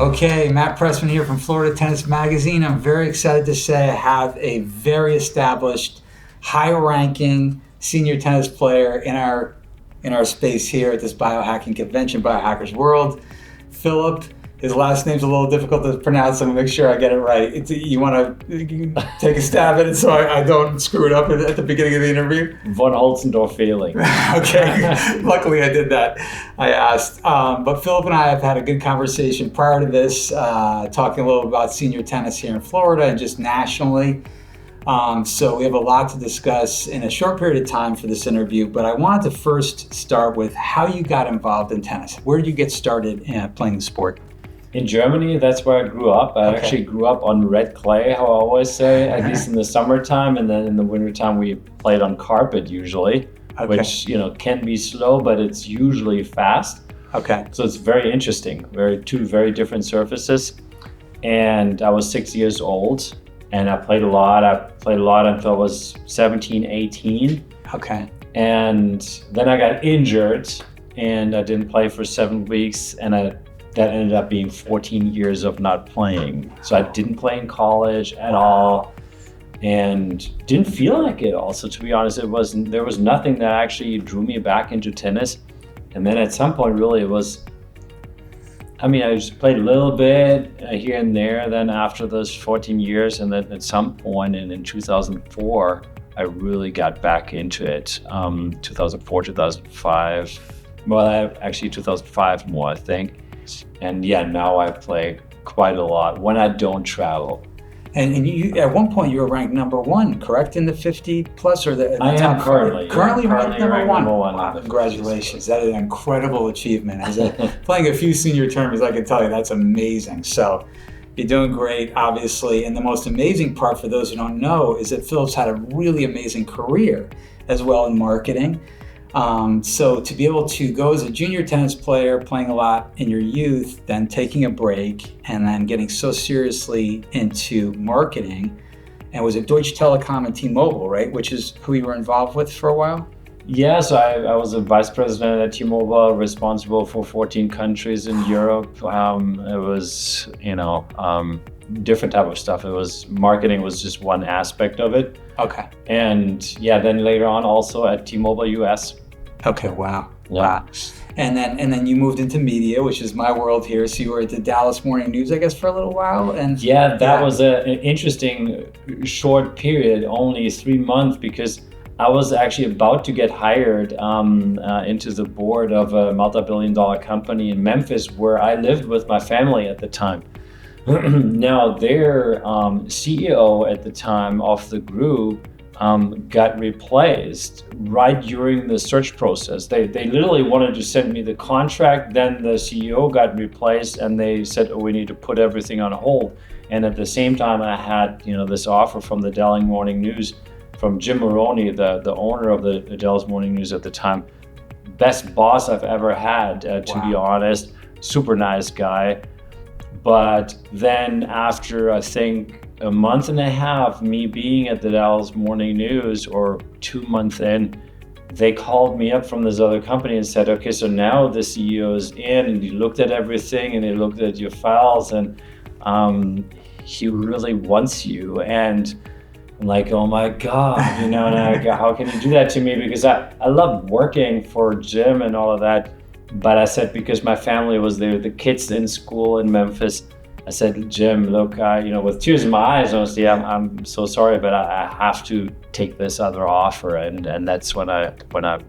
Okay, Matt Pressman here from Florida Tennis Magazine. I'm very excited to say I have a very established, high-ranking senior tennis player in our space here at this biohacking convention, Biohackers World. Philipp, his last name's a little difficult to pronounce, so I'm gonna make sure I get it right. You want to take a stab at it so I don't screw it up at the beginning of the interview? Von Holtzendorff Fehling. Okay, luckily I did that. I asked. But Philipp and I have had a good conversation prior to this, talking a little about senior tennis here in Florida and just nationally. So we have a lot to discuss in a short period of time for this interview, but I wanted to first start with how you got involved in tennis. Where did you get started in playing the sport? In Germany, that's where I grew up. I actually grew up on red clay, how I always say, at least in the summertime, and then in the wintertime we played on carpet usually, which can be slow, but it's usually fast. Okay. So it's very interesting. Two very different surfaces. And I was 6 years old, and I played a lot. I played a lot until I was 17, 18. Okay. And then I got injured, and I didn't play for 7 weeks, and that ended up being 14 years of not playing. So I didn't play in college at all and didn't feel like it also, to be honest. There was nothing that actually drew me back into tennis. And then at some point, really, I just played a little bit here and there. Then after those 14 years, and then at some point in 2004, I really got back into it. 2004, 2005. Well, actually 2005 more, I think. And yeah, now I play quite a lot when I don't travel. And you, at one point, you were ranked number one, correct, in the 50 plus or the I top am currently ranked number one. Wow, congratulations! That is an incredible achievement. Playing a few senior tournaments, I can tell you that's amazing. So you're doing great, obviously. And the most amazing part for those who don't know is that Philipp's had a really amazing career as well in marketing. So to be able to go as a junior tennis player, playing a lot in your youth, then taking a break, and then getting so seriously into marketing, and was it Deutsche Telekom and T-Mobile, right? Which is who you were involved with for a while? Yeah, so I was a vice president at T-Mobile, responsible for 14 countries in Europe. It was, different type of stuff. Marketing was just one aspect of it. Okay. And yeah, then later on also at T-Mobile US. Okay, wow. Yeah. Wow. And then you moved into media, which is my world here. So you were at the Dallas Morning News, I guess, for a little while. And yeah, that was an interesting short period, only 3 months, because I was actually about to get hired into the board of a multi-billion-dollar company in Memphis, where I lived with my family at the time. Now, their CEO at the time of the group got replaced right during the search process. They literally wanted to send me the contract, then the CEO got replaced, and they said, we need to put everything on hold. And at the same time, I had this offer from the Dallas Morning News, from Jim Maroney, the owner of the Dallas Morning News at the time. Best boss I've ever had, to be honest. Super nice guy. But then after, I think, a month and a half, me being at the Dallas Morning News, or 2 months in, they called me up from this other company and said, okay, so now the CEO is in, and he looked at everything, and he looked at your files, and he really wants you. And I'm like, oh my God, and I go, how can you do that to me? Because I love working for Jim and all of that. But I said, because my family was there, the kids in school in Memphis, I said, Jim, look, with tears in my eyes, honestly, I'm so sorry, but I have to take this other offer. And that's when I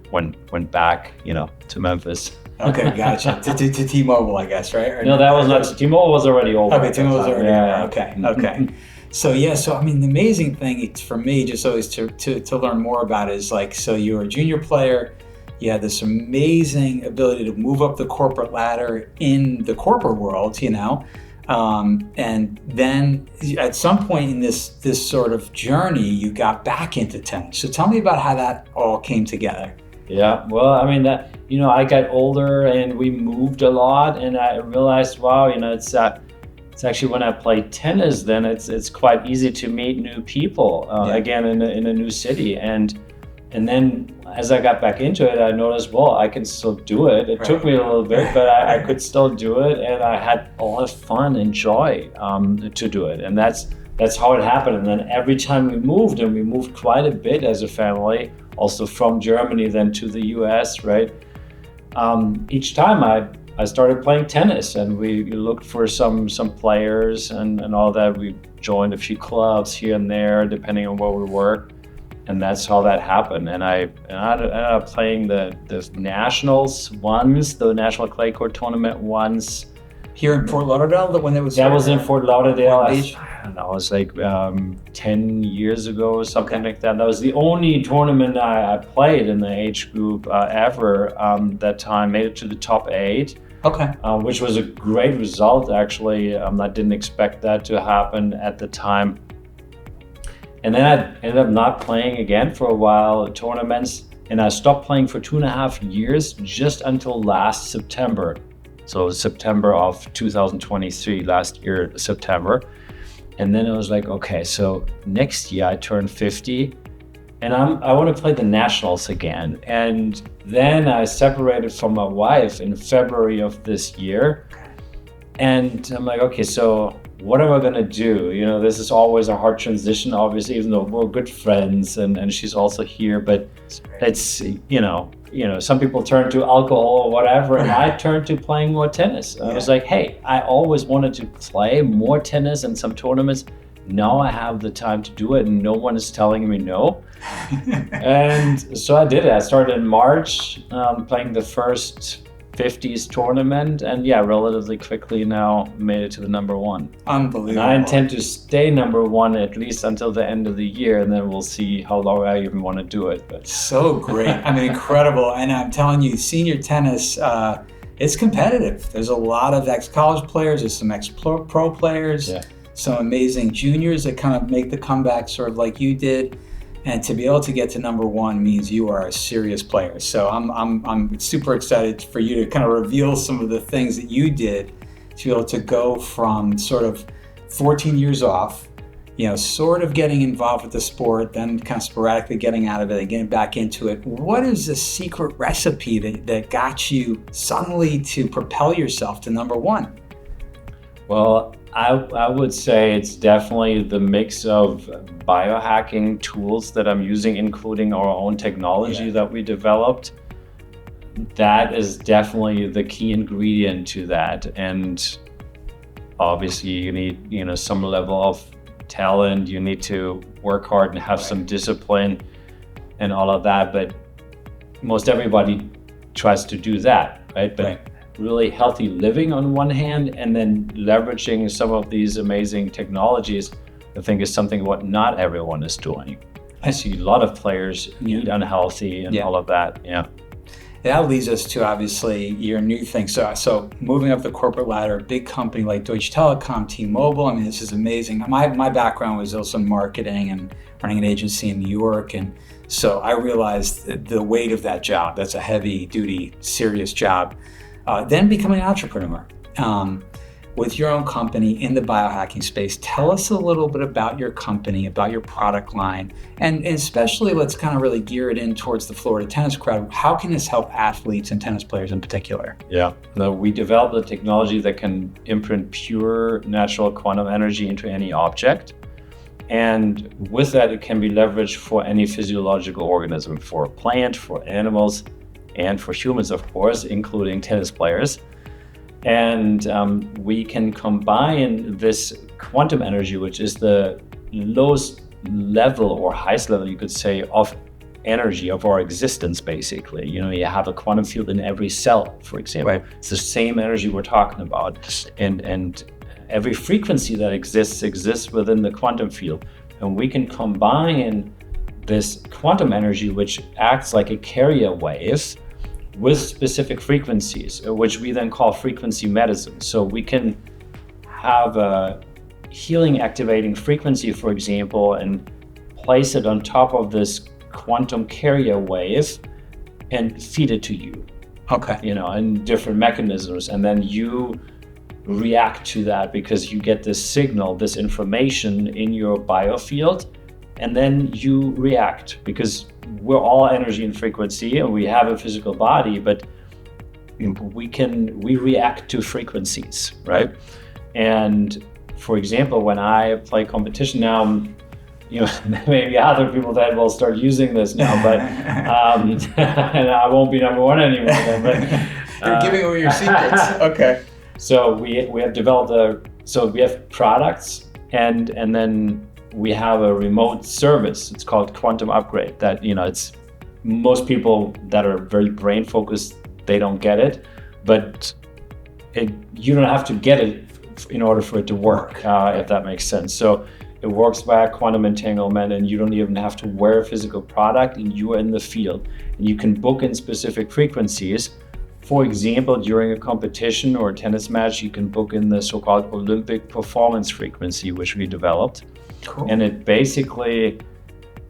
went back, to Memphis. Okay, gotcha. to T-Mobile, I guess, right? Or no, that was not. T-Mobile was already over. Okay, T-Mobile was already over. Okay. So the amazing thing for me, just always to learn more about, is so you were a junior player. You had this amazing ability to move up the corporate ladder in the corporate world, and then at some point in this sort of journey, you got back into tennis. So tell me about how that all came together. Yeah, well, I got older and we moved a lot, and I realized, wow, it's actually when I play tennis, then it's quite easy to meet new people again in a new city, and then as I got back into it, I noticed, well, I can still do it. It took me a little bit, but I could still do it, and I had a lot of fun and joy to do it. And that's how it happened. And then every time we moved, and we moved quite a bit as a family, also from Germany then to the US, right? Each time I started playing tennis, and we looked for some players and all that. We joined a few clubs here and there, depending on where we were. And that's how that happened. And I ended up playing the nationals once, the National Clay Court Tournament once. Here in Fort Lauderdale, when it was? That was in Fort Lauderdale. I don't know, it was like 10 years ago or something like that. That was the only tournament I played in the age group ever that time. Made it to the top 8. Okay. Which was a great result, actually. I didn't expect that to happen at the time. And then I ended up not playing again for a while, tournaments, and I stopped playing for 2.5 years, just until last September. So September of 2023, last year, September. And then it was like, okay, so next year I turn 50, and I want to play the nationals again. And then I separated from my wife in February of this year. And I'm like, okay, so what am I gonna do? You know, this is always a hard transition, obviously, even though we're good friends, and she's also here, but it's, you know, some people turn to alcohol or whatever, and I turned to playing more tennis. I was like, hey, I always wanted to play more tennis and some tournaments. Now I have the time to do it, and no one is telling me no. And so I did it. I started in March, playing the first 50s tournament, and relatively quickly now made it to the number 1. Unbelievable. And I intend to stay number 1 at least until the end of the year, and then we'll see how long I even want to do it. But so great. I mean, incredible. And I'm telling you, senior tennis, it's competitive. There's a lot of ex-college players, there's some ex-pro players, some amazing juniors that kind of make the comeback sort of like you did. And to be able to get to number 1 means you are a serious player. So I'm super excited for you to kind of reveal some of the things that you did to be able to go from sort of 14 years off, sort of getting involved with the sport, then kind of sporadically getting out of it and getting back into it. What is the secret recipe that got you suddenly to propel yourself to number 1? Well, I would say it's definitely the mix of biohacking tools that I'm using, including our own technology that we developed. That is definitely the key ingredient to that. And obviously you need, some level of talent, you need to work hard and have some discipline and all of that. But most everybody tries to do that, right? But really healthy living on one hand, and then leveraging some of these amazing technologies, I think is something what not everyone is doing. I see a lot of players eat unhealthy and all of that. That leads us to obviously your new thing. So moving up the corporate ladder, a big company like Deutsche Telekom, T-Mobile. I mean, this is amazing. My background was also in marketing and running an agency in New York, and so I realized the weight of that job. That's a heavy duty, serious job. Then becoming an entrepreneur with your own company in the biohacking space. Tell us a little bit about your company, about your product line, and especially let's kind of really gear it in towards the Florida tennis crowd. How can this help athletes and tennis players in particular? We developed a technology that can imprint pure natural quantum energy into any object. And with that, it can be leveraged for any physiological organism, for a plant, for animals, and for humans, of course, including tennis players. And we can combine this quantum energy, which is the lowest level or highest level, you could say, of energy of our existence, basically. You have a quantum field in every cell, for example. It's the same energy we're talking about. And every frequency that exists within the quantum field. And we can combine this quantum energy, which acts like a carrier wave, with specific frequencies, which we then call frequency medicine. So we can have a healing activating frequency, for example, and place it on top of this quantum carrier wave and feed it to you. In different mechanisms. And then you react to that because you get this signal, this information in your biofield, and then you react, because we're all energy and frequency, and we have a physical body, but we react to frequencies, right? And for example, when I play competition now, maybe other people that will start using this now, but and I won't be number one anymore then, but you're giving away your secrets. Okay. So we have developed we have products, and then we have a remote service. It's called Quantum Upgrade. That it's most people that are very brain focused, they don't get it, but you don't have to get it in order for it to work, if that makes sense. So it works via quantum entanglement, and you don't even have to wear a physical product, and you are in the field, and you can book in specific frequencies. For example, during a competition or a tennis match, you can book in the so-called Olympic performance frequency, which we developed. Cool. And it basically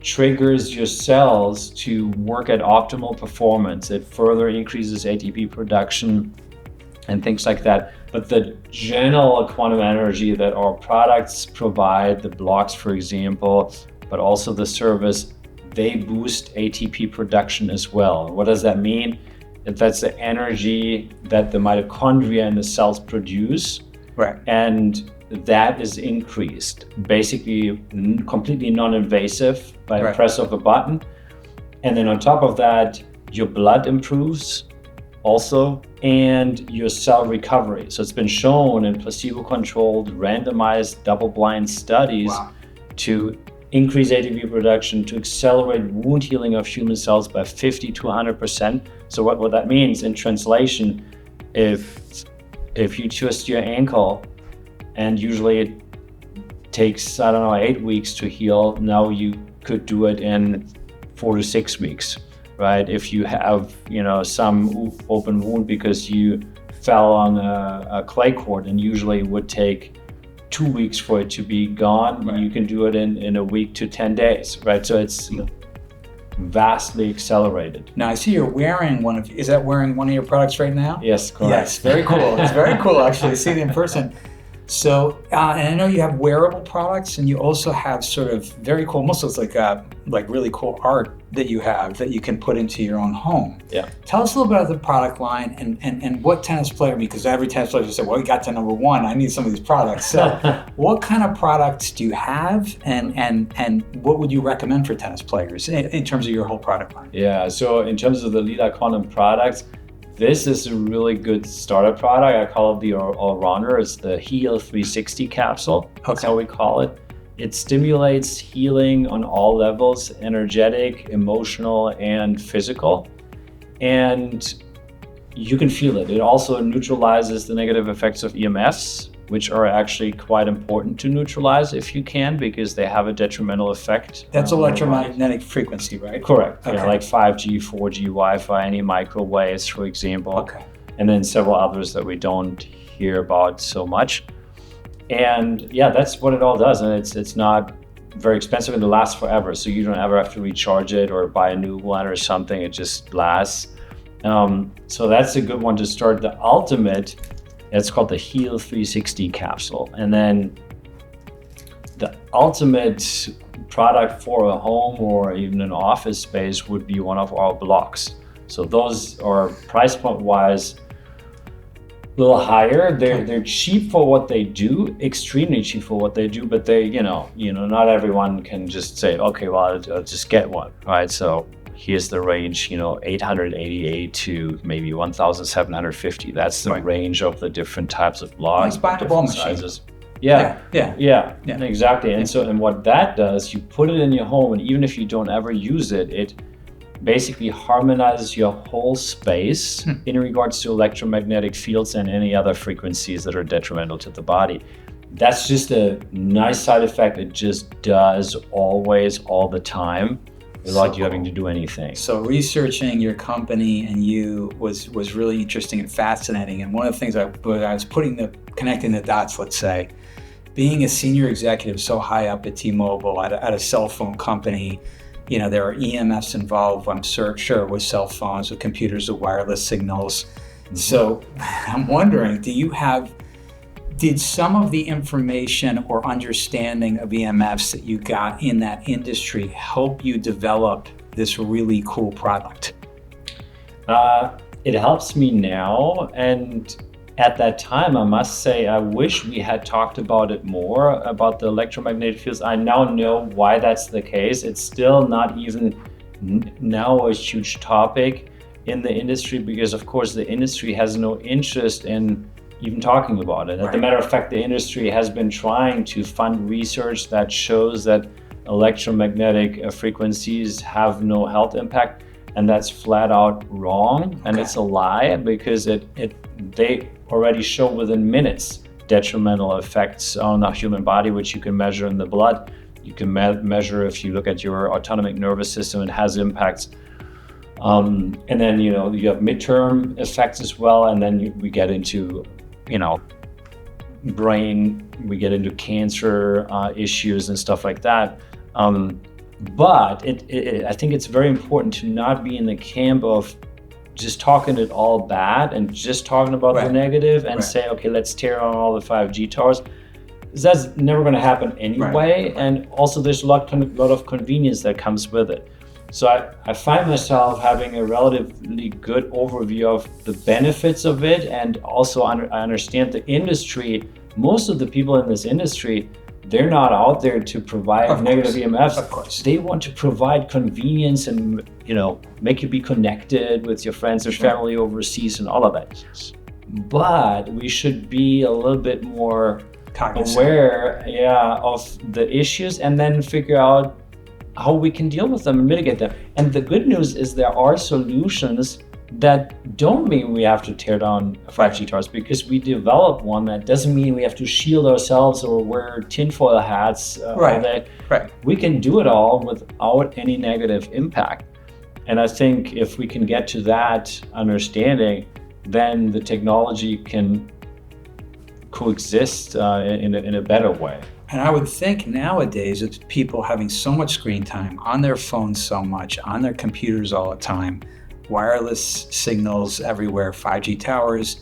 triggers your cells to work at optimal performance. It further increases ATP production and things like that. But the general quantum energy that our products provide, the blocks, for example, but also the service, they boost ATP production as well. What does that mean? That's the energy that the mitochondria in the cells produce. Right. And that is increased, basically completely non-invasive by a press of a button. And then on top of that, your blood improves also, and your cell recovery. So it's been shown in placebo-controlled, randomized, double-blind studies to increase ATP production, to accelerate wound healing of human cells by 50 to 100%. So what that means in translation, if you twist your ankle, and usually it takes, 8 weeks to heal, now you could do it in 4 to 6 weeks. Right? If you have, some open wound because you fell on a clay court, and usually it would take 2 weeks for it to be gone, you can do it in a week to 10 days, right? So it's vastly accelerated. Now I see you're wearing is that wearing one of your products right now? Yes, correct. Yes, very cool. It's very cool actually to see it in person. So, and I know you have wearable products, and you also have sort of very cool, almost looks like really cool art that you have that you can put into your own home. Yeah. Tell us a little bit about the product line and what tennis player, because every tennis player said, well, we got to number one, I need some of these products. So what kind of products do you have, and what would you recommend for tennis players in terms of your whole product line? Yeah, so in terms of the Leela Quantum products, this is a really good starter product. I call it the all-rounder. It's the Heal 360 capsule. That's how we call it. It stimulates healing on all levels, energetic, emotional, and physical. And you can feel it. It also neutralizes the negative effects of EMFs, which are actually quite important to neutralize if you can, because they have a detrimental effect. That's electromagnetic frequency, right? Correct. Okay. Like 5G, 4G, Wi-Fi, any microwaves, for example. Okay. And then several others that we don't hear about so much. And yeah, that's what it all does. And it's not very expensive, and it lasts forever. So you don't ever have to recharge it or buy a new one or something. It just lasts. So that's a good one to start. The ultimate, it's called the Heal 360 capsule. And then the ultimate product for a home or even an office space would be one of our blocks. So those are price point wise a little higher. They're cheap for what they do, extremely cheap for what they do, but they, not everyone can just say, okay, well, I'll just get one, right? So here's the range, 888 to maybe 1,750. That's the range of the different types of blocks. Like buying a ball machine. Sizes. Yeah, exactly. And what that does, you put it in your home, and even if you don't ever use it, it basically harmonizes your whole space in regards to electromagnetic fields and any other frequencies that are detrimental to the body. That's just a nice side effect. It just does always, all the time, without you having to do anything. So researching your company and you was really interesting and fascinating. And one of the things I was connecting the dots, let's say, being a senior executive so high up at T-Mobile at a cell phone company, there are EMFs involved, I'm sure, with cell phones, with computers, with wireless signals. Mm-hmm. So I'm wondering, do you have Did some of the information or understanding of EMFs that you got in that industry help you develop this really cool product? It helps me now, and at that time, I must say, I wish we had talked about it more, about the electromagnetic fields. I now know why that's the case. It's still not even now a huge topic in the industry, because of course the industry has no interest in even talking about it. As a matter of fact, the industry has been trying to fund research that shows that electromagnetic frequencies have no health impact, and that's flat out wrong. And it's a lie, because they already show within minutes detrimental effects on the human body, which you can measure in the blood. You can measure if you look at your autonomic nervous system, it has impacts. And then, you have midterm effects as well. And then we get into, brain, we get into cancer issues and stuff like that. But I think it's very important to not be in the camp of just talking it all bad and just talking about the negative and say, okay, let's tear down all the 5G towers. That's never going to happen anyway. And also there's a lot of convenience that comes with it. So I find myself having a relatively good overview of the benefits of it. And also I understand the industry. Most of the people in this industry, they're not out there to provide negative EMFs. Of course. They want to provide convenience and, make you be connected with your friends or family overseas and all of that. But we should be a little bit more aware of the issues, and then figure out how we can deal with them and mitigate them. And the good news is there are solutions that don't mean we have to tear down 5G towers, because we develop one that doesn't mean we have to shield ourselves or wear tinfoil hats all day. We can do it all without any negative impact. And I think if we can get to that understanding, then the technology can coexist in a better way. And I would think nowadays it's people having so much screen time on their phones, so much on their computers all the time, wireless signals everywhere, 5G towers.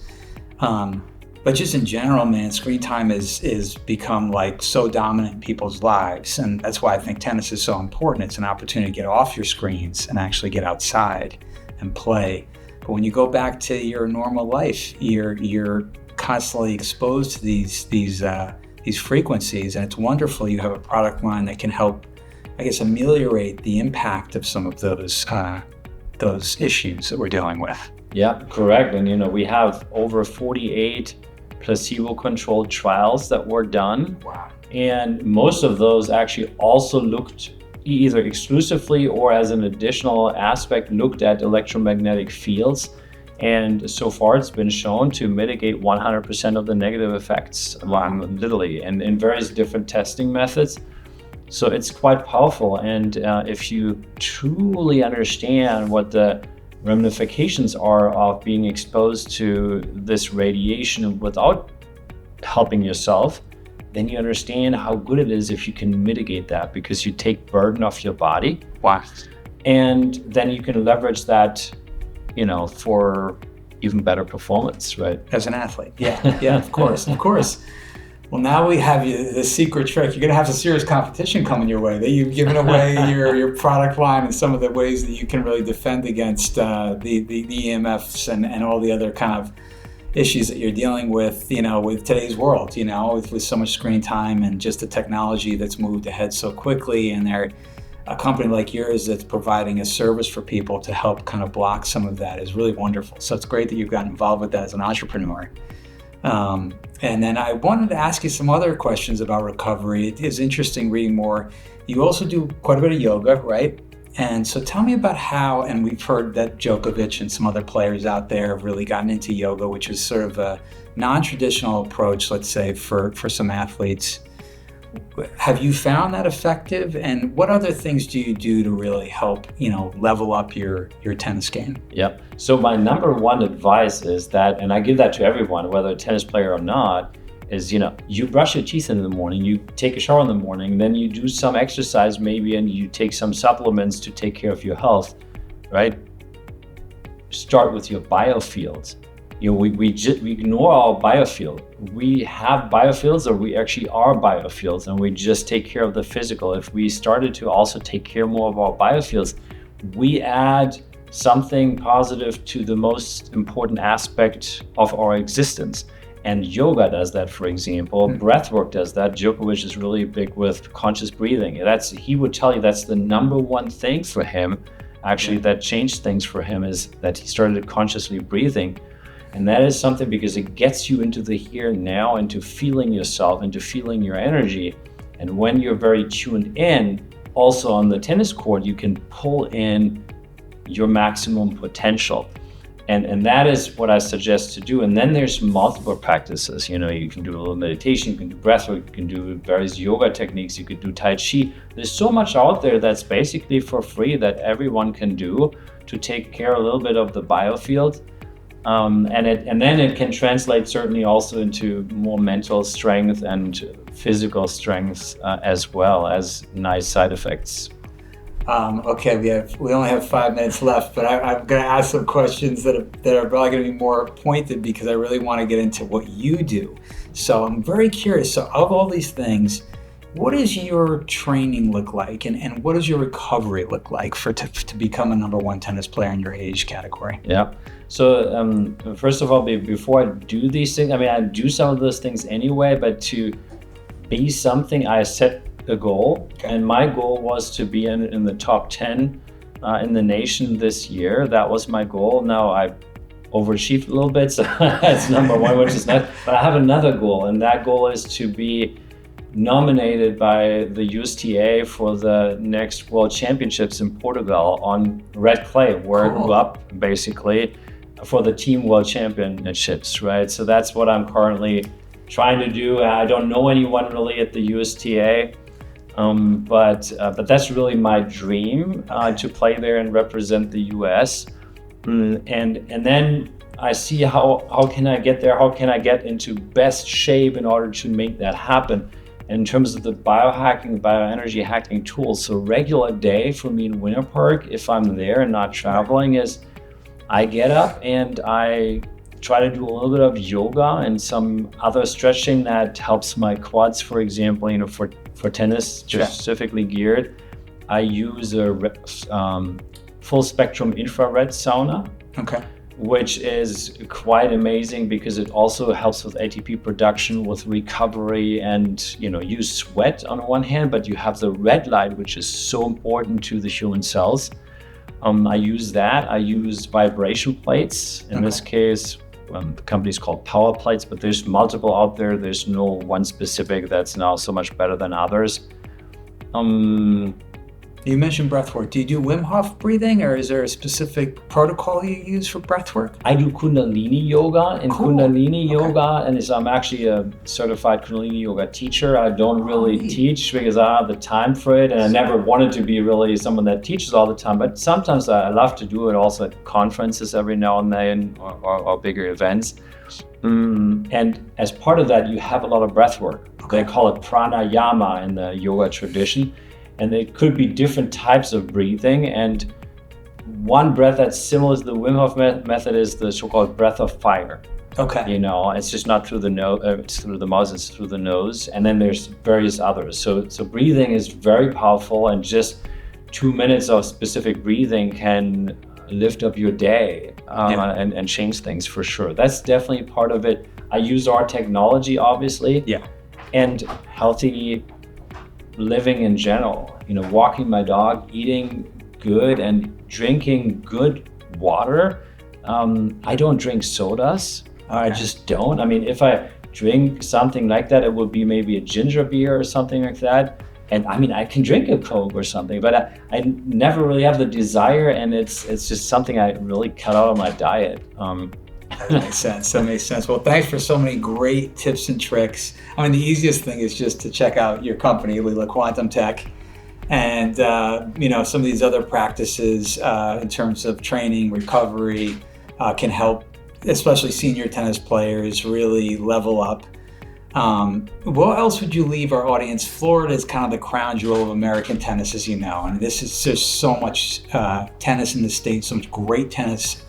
But just in general, man, screen time is become like so dominant in people's lives. And that's why I think tennis is so important. It's an opportunity to get off your screens and actually get outside and play. But when you go back to your normal life, you're constantly exposed to these frequencies. And it's wonderful you have a product line that can help, I guess, ameliorate the impact of some of those issues that we're dealing with. Yeah, correct. And we have over 48 placebo-controlled trials that were done. Wow. And most of those actually also looked either exclusively or as an additional aspect looked at electromagnetic fields. And so far it's been shown to mitigate 100% of the negative effects, literally, and in various different testing methods. So it's quite powerful. And if you truly understand what the ramifications are of being exposed to this radiation without helping yourself, then you understand how good it is if you can mitigate that, because you take burden off your body. Wow. And then you can leverage that, for even better performance, right? As an athlete. Yeah, of course. Well, now we have the secret trick. You're going to have some serious competition coming your way. You've given away your product line and some of the ways that you can really defend against the EMFs and all the other kind of issues that you're dealing with, with today's world, with so much screen time and just the technology that's moved ahead so quickly. And they're a company like yours that's providing a service for people to help kind of block some of that is really wonderful. So it's great that you've gotten involved with that as an entrepreneur. And then I wanted to ask you some other questions about recovery. It is interesting reading more. You also do quite a bit of yoga, right? And so tell me about how, and we've heard that Djokovic and some other players out there have really gotten into yoga, which is sort of a non-traditional approach, let's say, for some athletes. Have you found that effective? And what other things do you do to really help, level up your tennis game? Yep. So my number one advice is that, and I give that to everyone, whether a tennis player or not, is, you brush your teeth in the morning, you take a shower in the morning, then you do some exercise maybe, and you take some supplements to take care of your health, right? Start with your biofields. we ignore our biofield. We have biofields, or we actually are biofields, and we just take care of the physical. If we started to also take care more of our biofields, we add something positive to the most important aspect of our existence. And yoga does that, for example. Breathwork does that. Djokovic is really big with conscious breathing. He would tell you that's the number one thing for him, actually, that changed things for him, is that he started consciously breathing. And that is something because it gets you into the here and now, into feeling yourself, into feeling your energy. And when you're very tuned in, also on the tennis court, you can pull in your maximum potential. And that is what I suggest to do. And then there's multiple practices. You can do a little meditation, you can do breathwork, you can do various yoga techniques, you could do Tai Chi. There's so much out there that's basically for free that everyone can do to take care a little bit of the biofield. And then it can translate certainly also into more mental strength and physical strength as well as nice side effects. Okay, we only have 5 minutes left, but I'm going to ask some questions that are probably going to be more pointed because I really want to get into what you do. So I'm very curious. So of all these things, what does your training look like, and what does your recovery look like to become a number one tennis player in your age category? Yeah. So first of all, before I do these things, I do some of those things anyway, but to be something, I set a goal, and my goal was to be in the top 10 in the nation this year. That was my goal. Now I overachieved a little bit, so that's number one, which is nice. But I have another goal, and that goal is to be nominated by the USTA for the next World Championships in Portugal on red clay, where I grew up, basically, for the Team World Championships, right? So that's what I'm currently trying to do. I don't know anyone really at the USTA. But that's really my dream, to play there and represent the US. And then I see how can I get there? How can I get into best shape in order to make that happen? And in terms of the biohacking, bioenergy hacking tools, so regular day for me in Winter Park, if I'm there and not traveling, is I get up and I try to do a little bit of yoga and some other stretching that helps my quads, for example, for tennis, specifically geared. I use a full spectrum infrared sauna, which is quite amazing because it also helps with ATP production, with recovery, and you sweat on one hand, but you have the red light, which is so important to the human cells. I use that. I use vibration plates. In this case, the company's called Power Plates, but there's multiple out there. There's no one specific that's now so much better than others. You mentioned breathwork. Do you do Wim Hof breathing, or is there a specific protocol you use for breathwork? I do Kundalini yoga, and Kundalini yoga, and I'm actually a certified Kundalini yoga teacher. I don't really teach because I have the time for it, and I never wanted to be really someone that teaches all the time. But sometimes I love to do it also at conferences every now and then, or bigger events. And as part of that, you have a lot of breath work. They call it pranayama in the yoga tradition. And it could be different types of breathing. And one breath that's similar to the Wim Hof method is the so-called breath of fire. It's just not through the nose, it's through the mouth, it's through the nose. And then there's various others. So breathing is very powerful, and just 2 minutes of specific breathing can lift up your day and change things for sure. That's definitely part of it. I use our technology, obviously, and healthy living in general, walking my dog, eating good and drinking good water. I don't drink sodas. I just don't. If I drink something like that, it would be maybe a ginger beer or something like that. And I can drink a Coke or something, but I never really have the desire, and it's just something I really cut out of my diet. That makes sense. Well, thanks for so many great tips and tricks. The easiest thing is just to check out your company, Leela Quantum Tech, and some of these other practices in terms of training, recovery, can help, especially senior tennis players, really level up. What else would you leave our audience? Florida is kind of the crown jewel of American tennis, as you know, and this is just so much tennis in the States, so much great tennis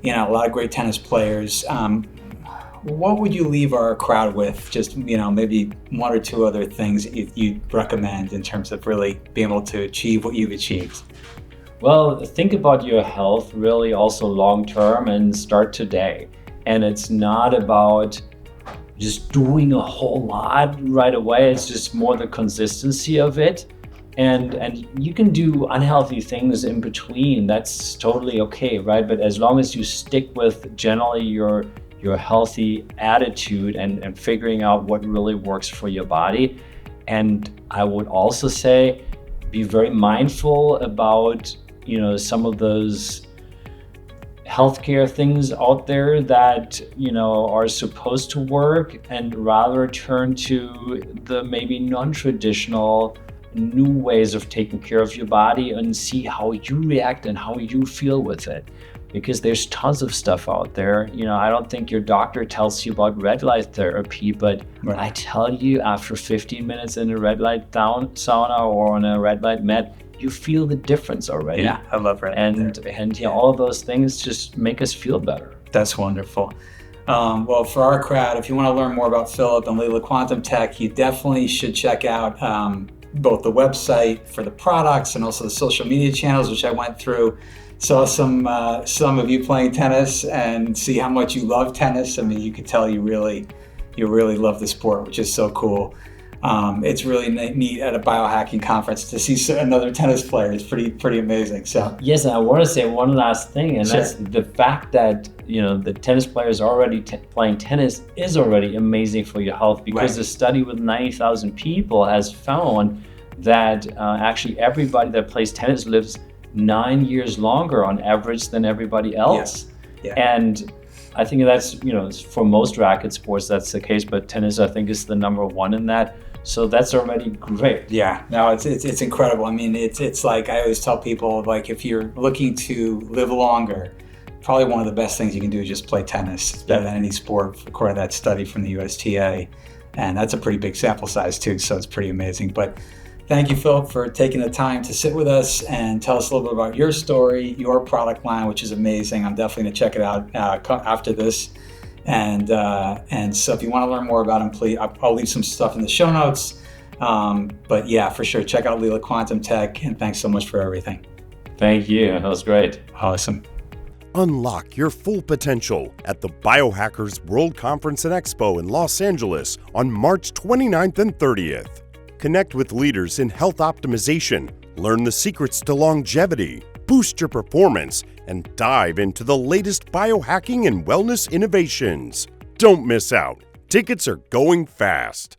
a lot of great tennis players. What would you leave our crowd with? Just, maybe one or two other things you'd recommend in terms of really being able to achieve what you've achieved. Well, think about your health really also long term and start today. And it's not about just doing a whole lot right away. It's just more the consistency of it. And you can do unhealthy things in between. That's totally okay, right? But as long as you stick with generally your healthy attitude and figuring out what really works for your body. And I would also say, be very mindful about, some of those healthcare things out there that, are supposed to work, and rather turn to the maybe non-traditional new ways of taking care of your body and see how you react and how you feel with it. Because there's tons of stuff out there. I don't think your doctor tells you about red light therapy, but Right. I tell you, after 15 minutes in a red light sauna or on a red light mat, you feel the difference already. Yeah, I love red light therapy. And all of those things just make us feel better. That's wonderful. Well, for our crowd, if you want to learn more about Philipp and Leela Quantum Tech, you definitely should check out both the website for the products and also the social media channels, which I went through. Saw some of you playing tennis and see how much you love tennis. I mean, you could tell you really love the sport, which is so cool. It's really neat at a biohacking conference to see another tennis player. It's pretty amazing. So yes, I want to say one last thing, and Sure. that's the fact that the tennis players already playing tennis is already amazing for your health, because Right. a study with 90,000 people has found that actually everybody that plays tennis lives 9 years longer on average than everybody else. Yeah. And I think that's, for most racket sports, that's the case, but tennis, I think, is the number one in that. So that's already great. Yeah, no, it's incredible. I mean, it's like I always tell people, like, if you're looking to live longer, probably one of the best things you can do is just play tennis. It's better than any sport, according to that study from the USTA. And that's a pretty big sample size too, so it's pretty amazing. But thank you, Phil, for taking the time to sit with us and tell us a little bit about your story, your product line, which is amazing. I'm definitely gonna check it out after this. And so if you want to learn more about them, please, I'll leave some stuff in the show notes. But yeah, for sure, check out Leela Quantum Tech, and thanks so much for everything. Thank you. That was great. Awesome. Unlock your full potential at the Biohackers World Conference and Expo in Los Angeles on March 29th and 30th. Connect with leaders in health optimization, learn the secrets to longevity, boost your performance, and dive into the latest biohacking and wellness innovations. Don't miss out. Tickets are going fast.